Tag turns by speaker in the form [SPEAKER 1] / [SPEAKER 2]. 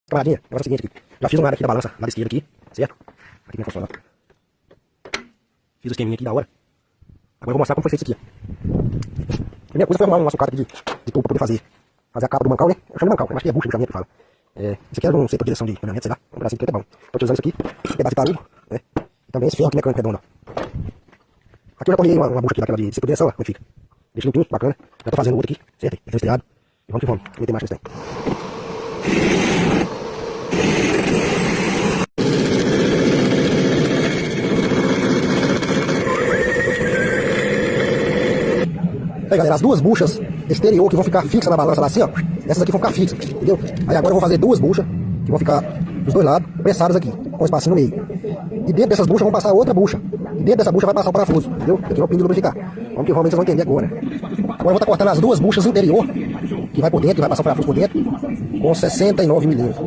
[SPEAKER 1] Camaradinha, agora é o seguinte aqui. Já fiz um lado aqui da balança, lado esquerdo aqui, certo? Aqui como funciona. Fiz o esqueminha aqui da hora. Agora eu vou mostrar como foi feito isso aqui. A primeira coisa foi arrumar uma sucata aqui de tubo pra poder fazer a capa do mancal, né? Eu chamo de mancal, mas acho que é bucha, buchamento que fala. Isso aqui é um setor de direção de caminhonete, sei lá. Um bracinho preto é bom. Tô utilizando isso aqui, um pedaço de tarugo, né? E também esse ferro aqui mecânico redondo, ó. Aqui eu já tornei uma bucha aqui daquela de setor de direção, ó, como fica. Deixa limpinho, bacana. Já tô fazendo outra aqui, certo? Já tem estreado. E vamos que vamos, meter mais nesse trem. Aí galera, as duas buchas exterior que vão ficar fixas na balança lá assim, ó. Essas aqui vão ficar fixas, entendeu? Aí agora eu vou fazer duas buchas que vão ficar dos dois lados, pressadas aqui, com um espacinho no meio. E dentro dessas buchas vão passar outra bucha. E dentro dessa bucha vai passar o parafuso, entendeu? Aqui é o pino de lubrificar. Vamos que realmente vocês vão entender agora. Agora eu vou estar cortando as duas buchas interior, que vai por dentro, que vai passar o parafuso por dentro, com 69 milímetros.